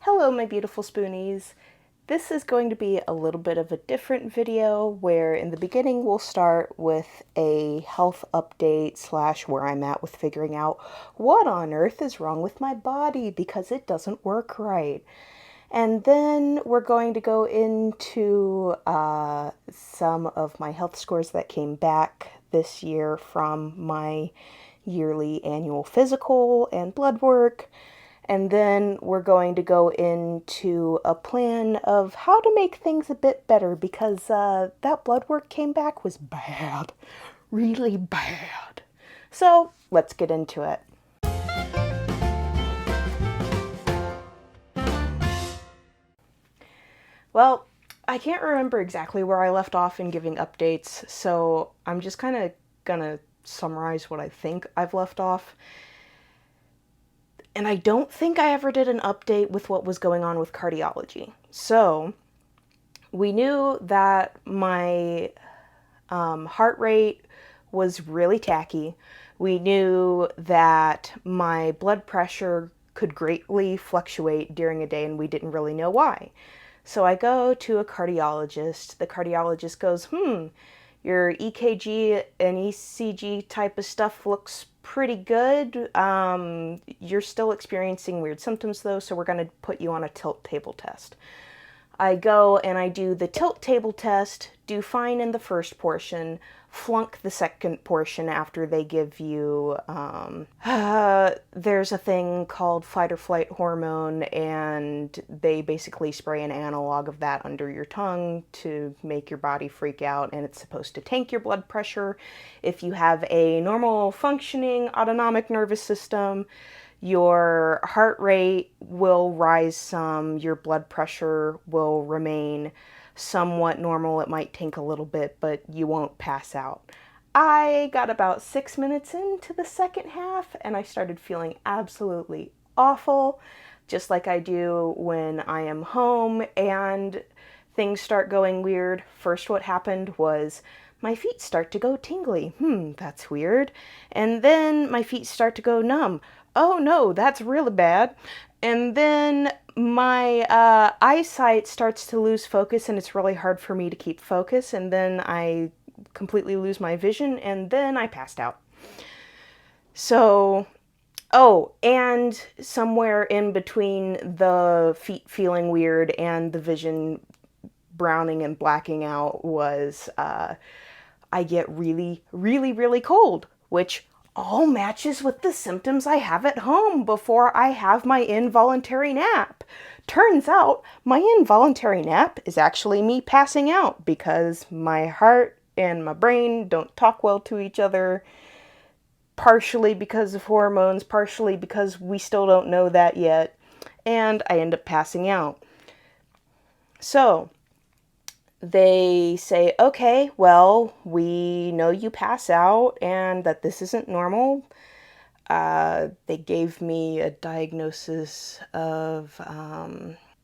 Hello, my beautiful spoonies. This is going to be a little bit of a different video where in the beginning we'll start with a health update slash where I'm at with figuring out what on earth is wrong with my body because it doesn't work right. And then we're going to go into some of my health scores that came back this year from my yearly annual physical and blood work. And then we're going to go into a plan of how to make things a bit better because that blood work came back was bad, really bad. So let's get into it. Well, I can't remember exactly where I left off in giving updates, so I'm just kind of gonna summarize what I think I've left off. And I don't think I ever did an update with what was going on with cardiology. So we knew that my heart rate was really tacky. We knew that my blood pressure could greatly fluctuate during a day, and we didn't really know why. So I go to a cardiologist. The cardiologist goes, your EKG and ECG type of stuff looks pretty good. You're still experiencing weird symptoms though, so we're going to put you on a tilt table test. I go and I do the tilt table test, do fine in the first portion, flunk the second portion after they give you, there's a thing called fight or flight hormone, and they basically spray an analog of that under your tongue to make your body freak out, and it's supposed to tank your blood pressure. If you have a normal functioning autonomic nervous system, your heart rate will rise some, your blood pressure will remain somewhat normal. It might tank a little bit, but you won't pass out. I got about 6 minutes into the second half and I started feeling absolutely awful, just like I do when I am home and things start going weird. First, what happened was my feet start to go tingly. That's weird. And then my feet start to go numb. Oh no, that's really bad. And then my eyesight starts to lose focus and it's really hard for me to keep focus. And then I completely lose my vision and then I passed out. So, and somewhere in between the feet feeling weird and the vision browning and blacking out was I get really, really, really cold, which all matches with the symptoms I have at home before I have my involuntary nap. Turns out my involuntary nap is actually me passing out because my heart and my brain don't talk well to each other, partially because of hormones, partially because we still don't know that yet, and I end up passing out. So they say, okay, well, we know you pass out and that this isn't normal. They gave me a diagnosis of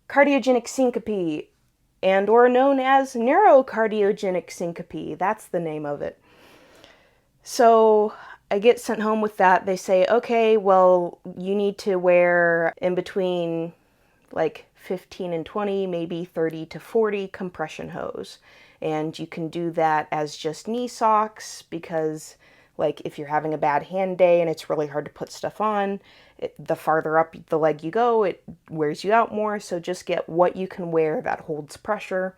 cardiogenic syncope, and or known as neurocardiogenic syncope. That's the name of it. So I get sent home with that. They say, okay, well, you need to wear in between like 15 and 20, maybe 30 to 40 compression hose. And you can do that as just knee socks because like if you're having a bad hand day and it's really hard to put stuff on, the farther up the leg you go, it wears you out more. So just get what you can wear that holds pressure.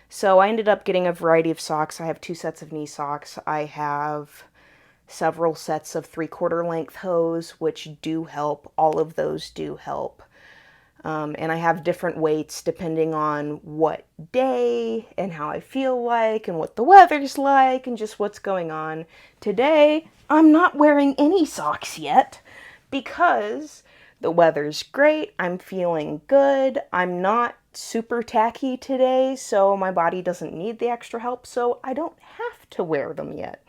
So I ended up getting a variety of socks. I have 2 sets of knee socks. I have several sets of 3/4 length hose, which do help. All of those do help. And I have different weights depending on what day and how I feel like and what the weather's like and just what's going on. Today, I'm not wearing any socks yet because the weather's great. I'm feeling good. I'm not super tacky today, so my body doesn't need the extra help, so I don't have to wear them yet.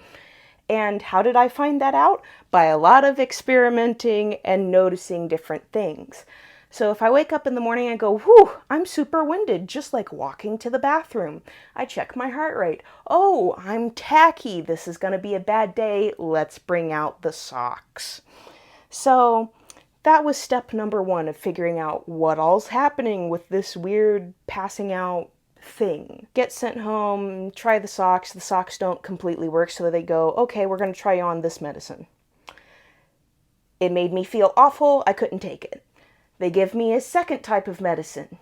And how did I find that out? By a lot of experimenting and noticing different things. So if I wake up in the morning and go, whew, I'm super winded, just like walking to the bathroom. I check my heart rate. Oh, I'm tacky. This is going to be a bad day. Let's bring out the socks. So that was step number one of figuring out what all's happening with this weird passing out thing. Get sent home, try the socks. The socks don't completely work, so they go, okay, we're going to try you on this medicine. It made me feel awful. I couldn't take it. They give me a second type of medicine.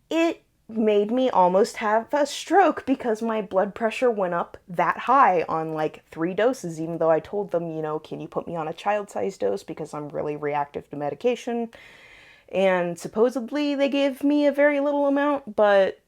It made me almost have a stroke because my blood pressure went up that high on like 3 doses, even though I told them, can you put me on a child-sized dose because I'm really reactive to medication? And supposedly they gave me a very little amount, but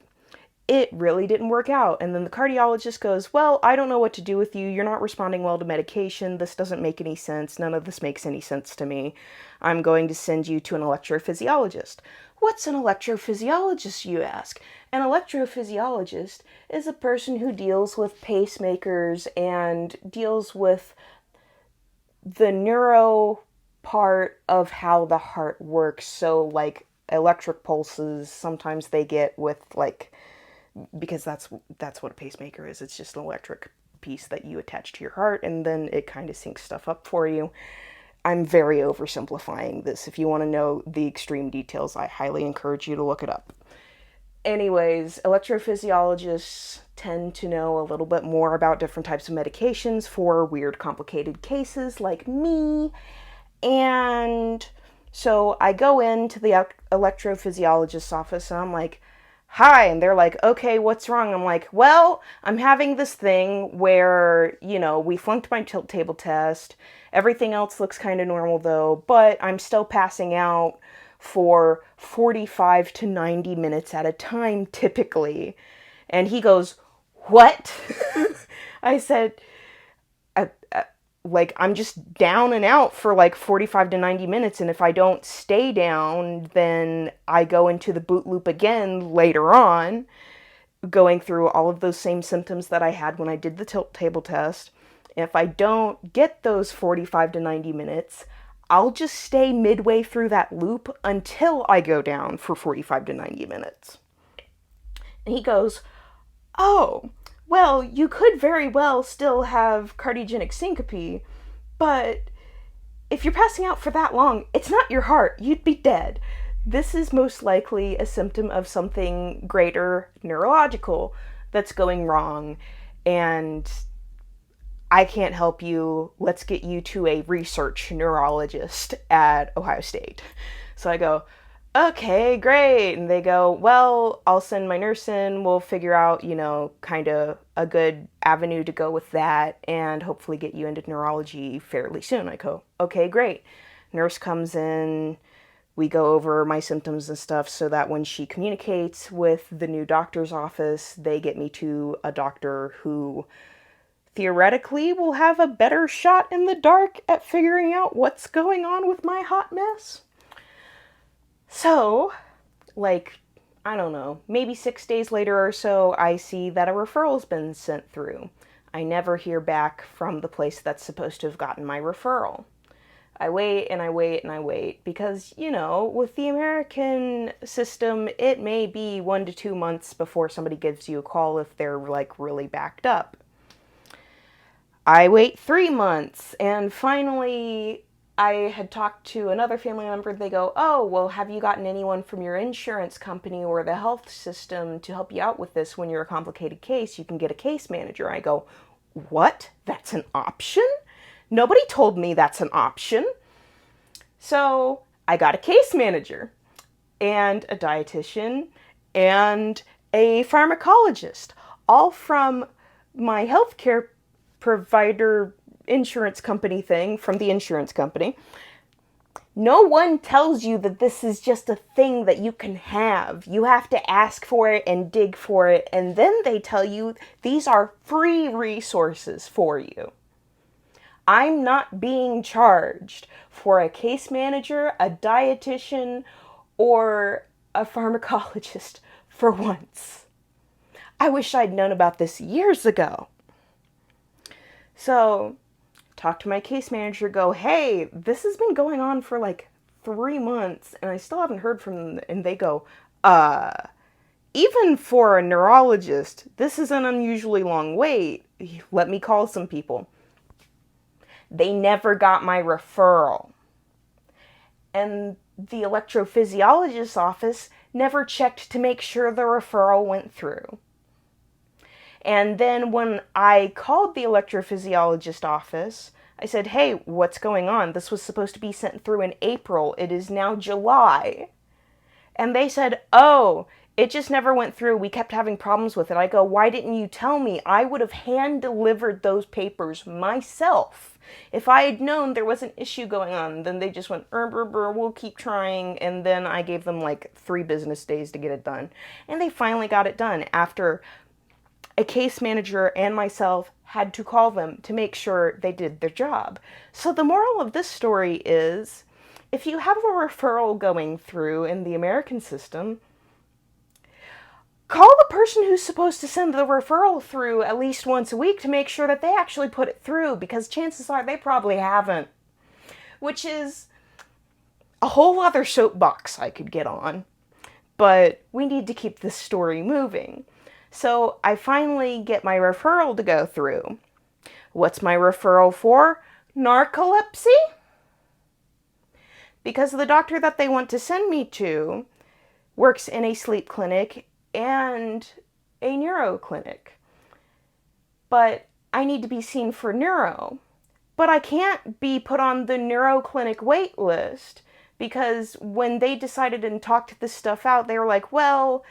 it really didn't work out. And then the cardiologist goes, well, I don't know what to do with you. You're not responding well to medication. This doesn't make any sense. None of this makes any sense to me. I'm going to send you to an electrophysiologist. What's an electrophysiologist, you ask? An electrophysiologist is a person who deals with pacemakers and deals with the neuro part of how the heart works. So like electric pulses, sometimes they get with like, because that's what a pacemaker is. It's just an electric piece that you attach to your heart, and then it kind of syncs stuff up for you. I'm very oversimplifying this. If you want to know the extreme details, I highly encourage you to look it up. Anyways, electrophysiologists tend to know a little bit more about different types of medications for weird, complicated cases like me. And so I go into the electrophysiologist's office and I'm like, hi, and they're like, okay, what's wrong? I'm like, well, I'm having this thing where, we flunked my tilt table test. Everything else looks kind of normal though, but I'm still passing out for 45 to 90 minutes at a time, typically. And he goes, what? I said, I'm just down and out for like 45 to 90 minutes. And if I don't stay down, then I go into the boot loop again later on, going through all of those same symptoms that I had when I did the tilt table test. If I don't get those 45 to 90 minutes, I'll just stay midway through that loop until I go down for 45 to 90 minutes. And he goes, oh, well, you could very well still have cardiogenic syncope, but if you're passing out for that long, it's not your heart. You'd be dead. This is most likely a symptom of something greater neurological that's going wrong, and I can't help you. Let's get you to a research neurologist at Ohio State. So I go, okay, great. And they go, well, I'll send my nurse in. We'll figure out, kind of a good avenue to go with that and hopefully get you into neurology fairly soon. I go, okay, great. Nurse comes in. We go over my symptoms and stuff so that when she communicates with the new doctor's office, they get me to a doctor who theoretically will have a better shot in the dark at figuring out what's going on with my hot mess. So, I don't know, maybe 6 days later or so, I see that a referral's been sent through. I never hear back from the place that's supposed to have gotten my referral. I wait and I wait and I wait because, with the American system, it may be 1 to 2 months before somebody gives you a call if they're, really backed up. I wait 3 months, and finally I had talked to another family member. They go, oh, well, have you gotten anyone from your insurance company or the health system to help you out with this? When you're a complicated case, you can get a case manager. I go, what? That's an option? Nobody told me that's an option. So I got a case manager and a dietitian and a pharmacologist, all from my healthcare provider insurance company thing from the insurance company. No one tells you that this is just a thing that you can have. You have to ask for it and dig for it, and then they tell you these are free resources for you. I'm not being charged for a case manager, a dietitian, or a pharmacologist for once. I wish I'd known about this years ago. So, talk to my case manager, go, hey, this has been going on for 3 months and I still haven't heard from them. And they go, even for a neurologist, this is an unusually long wait. Let me call some people. They never got my referral. and the electrophysiologist's office never checked to make sure the referral went through. And then when I called the electrophysiologist office, I said, hey, what's going on? This was supposed to be sent through in April. It is now July. And they said, oh, it just never went through. We kept having problems with it. I go, why didn't you tell me? I would have hand delivered those papers myself. If I had known there was an issue going on, then they just went, we'll keep trying. And then I gave them like 3 business days to get it done. And they finally got it done after a case manager and myself had to call them to make sure they did their job. So the moral of this story is, if you have a referral going through in the American system, call the person who's supposed to send the referral through at least once a week to make sure that they actually put it through, because chances are they probably haven't. Which is a whole other soapbox I could get on. But we need to keep this story moving. So I finally get my referral to go through. What's my referral for? Narcolepsy? Because the doctor that they want to send me to works in a sleep clinic and a neuro clinic. But I need to be seen for neuro. But I can't be put on the neuro clinic wait list, because when they decided and talked this stuff out, they were like, well,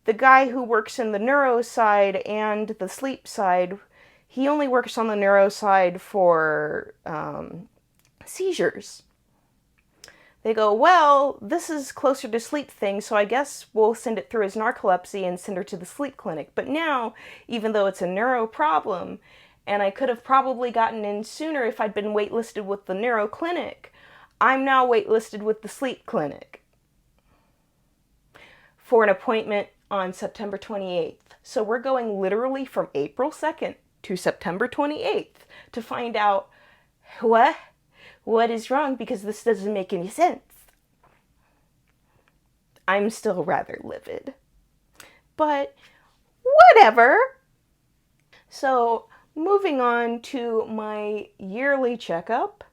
the guy who works in the neuro side and the sleep side, he only works on the neuro side for seizures. They go, well, this is closer to sleep thing, so I guess we'll send it through as narcolepsy and send her to the sleep clinic. But now, even though it's a neuro problem, and I could have probably gotten in sooner if I'd been waitlisted with the neuro clinic, I'm now waitlisted with the sleep clinic for an appointment on September 28th. So we're going literally from April 2nd to September 28th to find out what is wrong, because this doesn't make any sense. I'm still rather livid. But whatever. So moving on to my yearly checkup,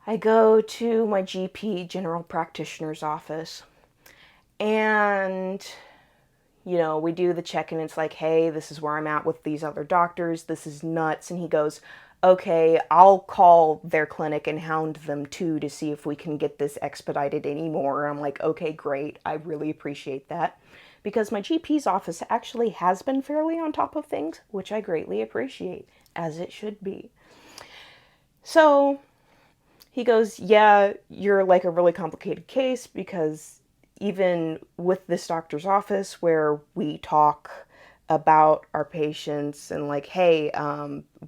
I go to my GP, general practitioner's office, and we do the check-in. It's like, hey, this is where I'm at with these other doctors. This is nuts. And he goes, okay, I'll call their clinic and hound them too to see if we can get this expedited anymore. I'm like, okay, great. I really appreciate that, because my GP's office actually has been fairly on top of things, which I greatly appreciate, as it should be. So he goes, yeah, you're like a really complicated case, because even with this doctor's office where we talk about our patients and like, hey,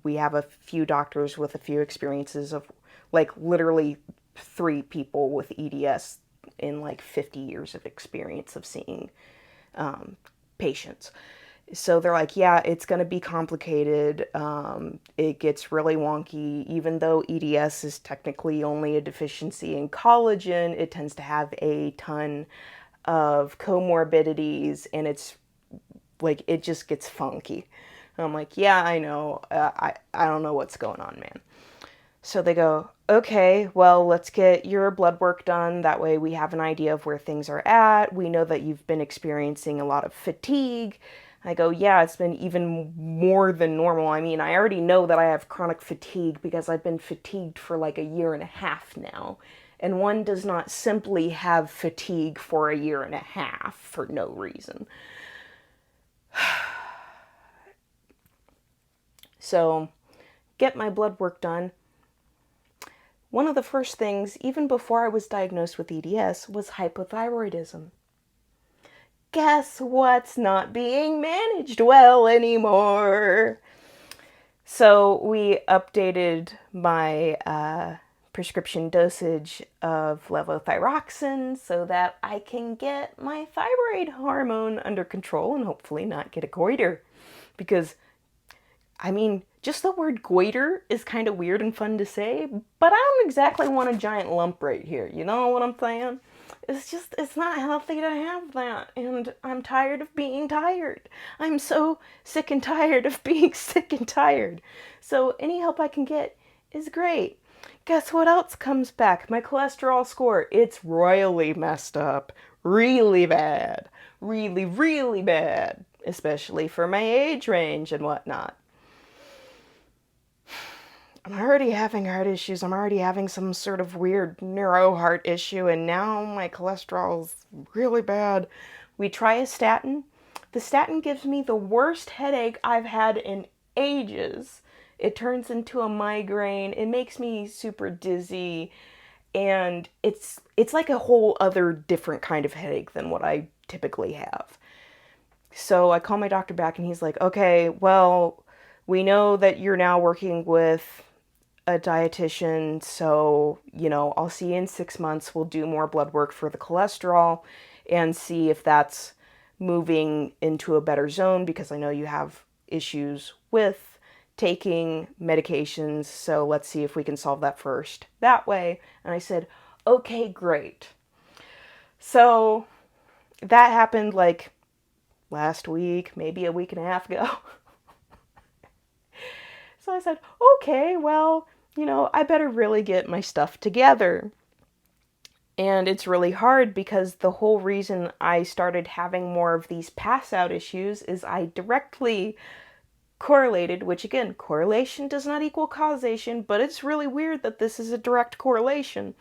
we have a few doctors with a few experiences of like literally 3 people with EDS in like 50 years of experience of seeing patients. So they're like, yeah, it's going to be complicated. It gets really wonky. Even though EDS is technically only a deficiency in collagen, it tends to have a ton of comorbidities, and it's like, it just gets funky. And I'm like, yeah, I know. I don't know what's going on, man. So they go, okay, well, let's get your blood work done. That way we have an idea of where things are at. We know that you've been experiencing a lot of fatigue. I go, yeah, it's been even more than normal. I mean, I already know that I have chronic fatigue because I've been fatigued for like 1.5 years now. And one does not simply have fatigue for 1.5 years for no reason. So, get my blood work done. One of the first things, even before I was diagnosed with EDS, was hypothyroidism. Guess what's not being managed well anymore? So we updated my prescription dosage of levothyroxine so that I can get my thyroid hormone under control and hopefully not get a goiter. Because, I mean, just the word goiter is kind of weird and fun to say, but I don't exactly want a giant lump right here. You know what I'm saying? It's not healthy to have that, and I'm tired of being tired. I'm so sick and tired of being sick and tired. So any help I can get is great. Guess what else comes back? My cholesterol score. It's royally messed up. Really bad. Really, really bad. Especially for my age range and whatnot. I'm already having heart issues. I'm already having some sort of weird neuro heart issue, and now my cholesterol's really bad. We try a statin. The statin gives me the worst headache I've had in ages. It turns into a migraine. It makes me super dizzy, and it's like a whole other different kind of headache than what I typically have. So I call my doctor back and he's like, "Okay, well, we know that you're now working with a dietitian, so, I'll see you in 6 months. We'll do more blood work for the cholesterol and see if that's moving into a better zone because I know you have issues with taking medications, so let's see if we can solve that first that way." And I said, "Okay, great." So that happened like last week, maybe a week and a half ago. So I said, "Okay, well, I better really get my stuff together." And it's really hard because the whole reason I started having more of these pass out issues is I directly correlated, which again, correlation does not equal causation, but it's really weird that this is a direct correlation.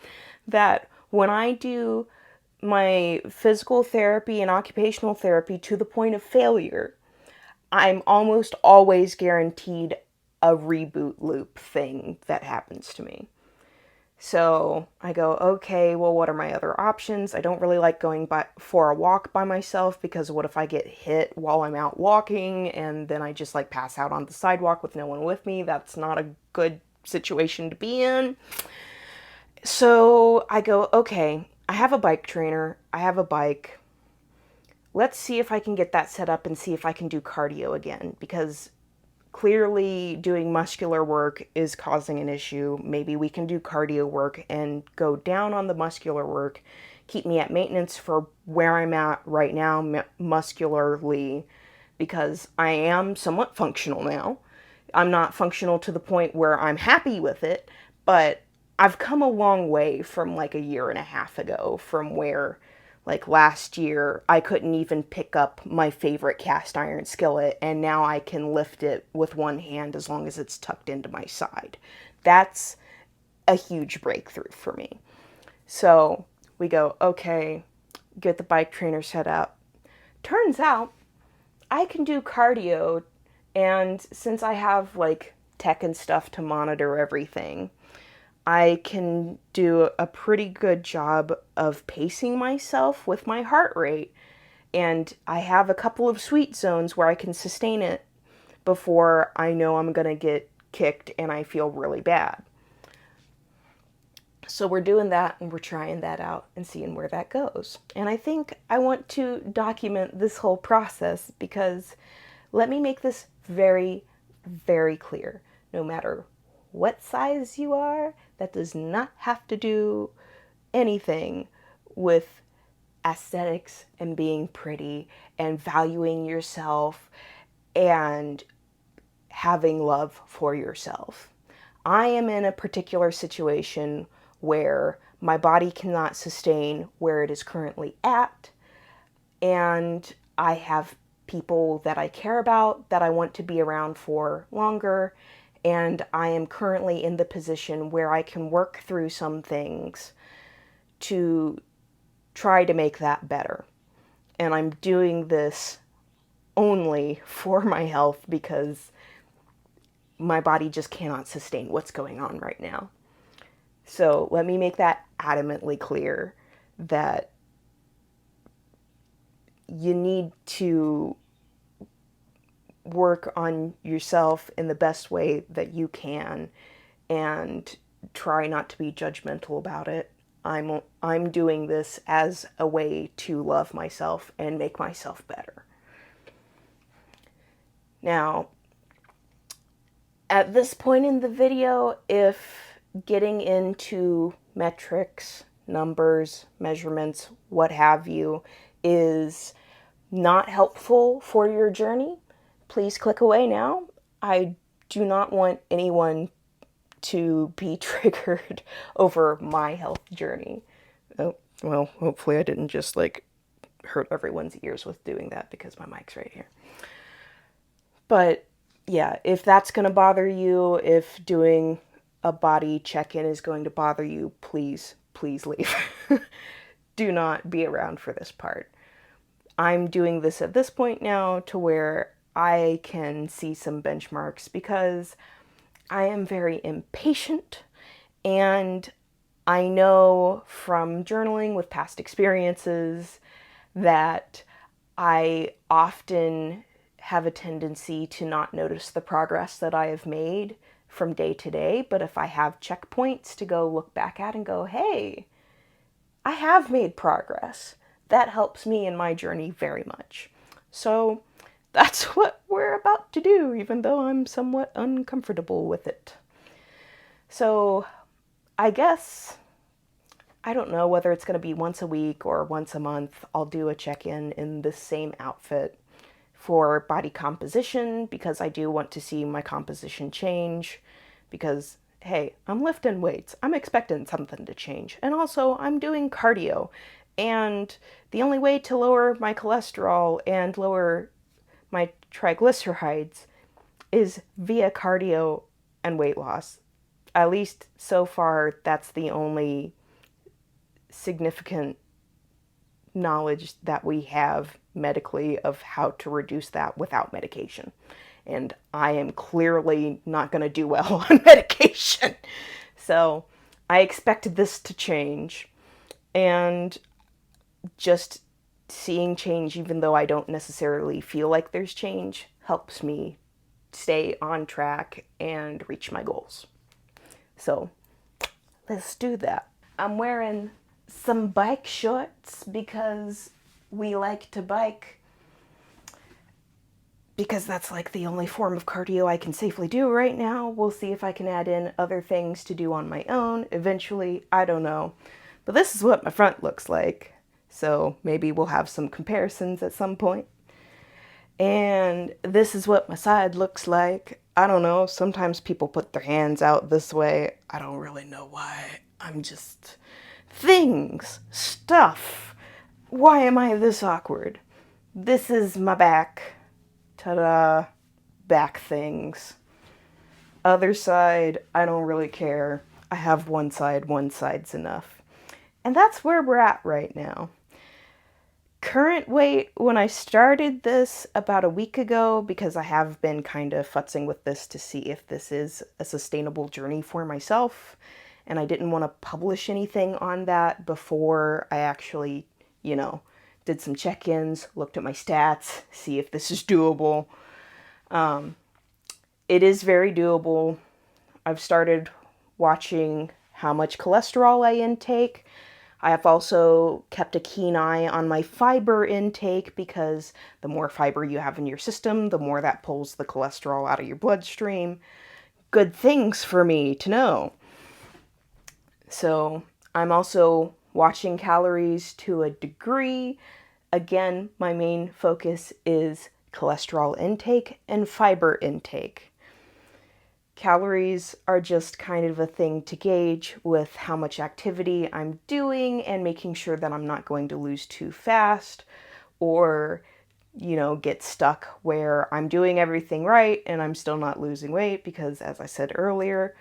That when I do my physical therapy and occupational therapy to the point of failure, I'm almost always guaranteed a reboot loop thing that happens to me. So I go, okay, well, what are my other options? I don't really like going for a walk by myself because what if I get hit while I'm out walking and then I just like pass out on the sidewalk with no one with me? That's not a good situation to be in. So I go, okay, I have a bike trainer. I have a bike. Let's see if I can get that set up and see if I can do cardio again because clearly doing muscular work is causing an issue. Maybe we can do cardio work and go down on the muscular work, keep me at maintenance for where I'm at right now muscularly because I am somewhat functional now. I'm not functional to the point where I'm happy with it, but I've come a long way from like a year and a half ago from where like last year I couldn't even pick up my favorite cast iron skillet and now I can lift it with one hand as long as it's tucked into my side. That's a huge breakthrough for me. So we go, okay, get the bike trainer set up. Turns out I can do cardio, and since I have like tech and stuff to monitor everything, I can do a pretty good job of pacing myself with my heart rate. And I have a couple of sweet zones where I can sustain it before I know I'm going to get kicked and I feel really bad. So we're doing that and we're trying that out and seeing where that goes. And I think I want to document this whole process because let me make this very, very clear. No matter what size you are, that does not have to do anything with aesthetics and being pretty and valuing yourself and having love for yourself. I am in a particular situation where my body cannot sustain where it is currently at, and I have people that I care about that I want to be around for longer, and I am currently in the position where I can work through some things to try to make that better. And I'm doing this only for my health because my body just cannot sustain what's going on right now. So let me make that adamantly clear that you need to work on yourself in the best way that you can and try not to be judgmental about it. I'm doing this as a way to love myself and make myself better. Now, at this point in the video, if getting into metrics, numbers, measurements, what have you, is not helpful for your journey, please click away now. I do not want anyone to be triggered over my health journey. Oh, well, hopefully I didn't just like hurt everyone's ears with doing that because my mic's right here. But yeah, if that's going to bother you, if doing a body check-in is going to bother you, please, please leave. Do not be around for this part. I'm doing this at this point now to where I can see some benchmarks because I am very impatient, and I know from journaling with past experiences that I often have a tendency to not notice the progress that I have made from day to day. But if I have checkpoints to go look back at and go, hey, I have made progress, that helps me in my journey very much. So that's what we're about to do, even though I'm somewhat uncomfortable with it. So I guess, I don't know whether it's going to be once a week or once a month, I'll do a check-in in the same outfit for body composition, because I do want to see my composition change, because hey, I'm lifting weights, I'm expecting something to change. And also I'm doing cardio, and the only way to lower my cholesterol and lower my triglycerides is via cardio and weight loss. At least so far, that's the only significant knowledge that we have medically of how to reduce that without medication. And I am clearly not going to do well on medication. So I expected this to change. And just seeing change, even though I don't necessarily feel like there's change, helps me stay on track and reach my goals. So let's do that. I'm wearing some bike shorts because we like to bike, because that's like the only form of cardio I can safely do right now. We'll see if I can add in other things to do on my own eventually. I don't know. But this is what my front looks like. So maybe we'll have some comparisons at some point. And this is what my side looks like. I don't know. Sometimes people put their hands out this way. I don't really know why. I'm just... things. Stuff. Why am I this awkward? This is my back. Ta-da. Back things. Other side, I don't really care. I have one side's enough. And that's where we're at right now. Current weight, when I started this about a week ago, because I have been kind of futzing with this to see if this is a sustainable journey for myself, and I didn't want to publish anything on that before I actually, did some check-ins, looked at my stats, see if this is doable. It is very doable. I've started watching how much cholesterol I intake. I have also kept a keen eye on my fiber intake, because the more fiber you have in your system, the more that pulls the cholesterol out of your bloodstream. Good things for me to know. So I'm also watching calories to a degree. Again, my main focus is cholesterol intake and fiber intake. Calories are just kind of a thing to gauge with how much activity I'm doing and making sure that I'm not going to lose too fast, or, get stuck where I'm doing everything right and I'm still not losing weight, because as I said earlier,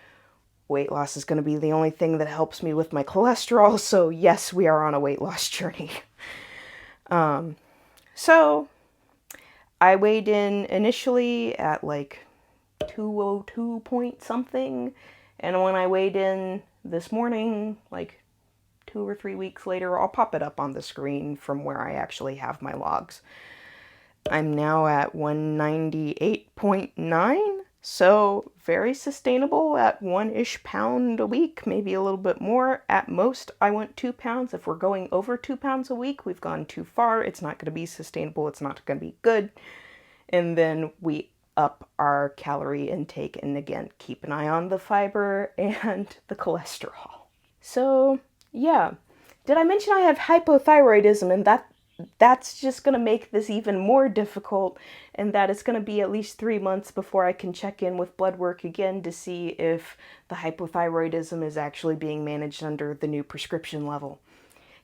weight loss is going to be the only thing that helps me with my cholesterol. So yes, we are on a weight loss journey. So I weighed in initially at like 202 point something, and when I weighed in this morning, like 2 or 3 weeks later, I'll pop it up on the screen from where I actually have my logs. I'm now at 198.9, so very sustainable at 1-ish pound a week, maybe a little bit more. At most, I want 2 pounds. If we're going over 2 pounds a week, we've gone too far. It's not going to be sustainable. It's not going to be good. And then we up our calorie intake, and again, keep an eye on the fiber and the cholesterol. So, yeah. Did I mention I have hypothyroidism, and that's just going to make this even more difficult, and that it's going to be at least 3 months before I can check in with blood work again to see if the hypothyroidism is actually being managed under the new prescription level.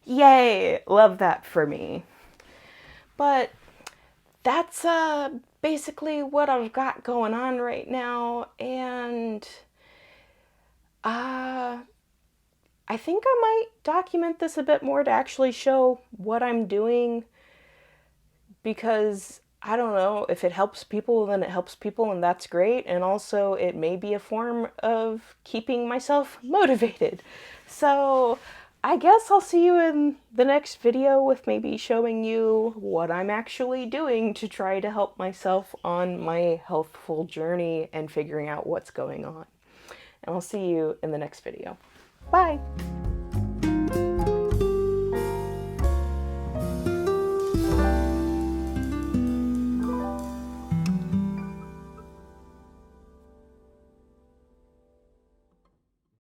Yay! Love that for me. But that's basically what I've got going on right now, and uh, I think I might document this a bit more to actually show what I'm doing, because I don't know, if it helps people, then it helps people, and that's great. And also, it may be a form of keeping myself motivated. So, I guess I'll see you in the next video with maybe showing you what I'm actually doing to try to help myself on my healthful journey and figuring out what's going on. And I'll see you in the next video. Bye!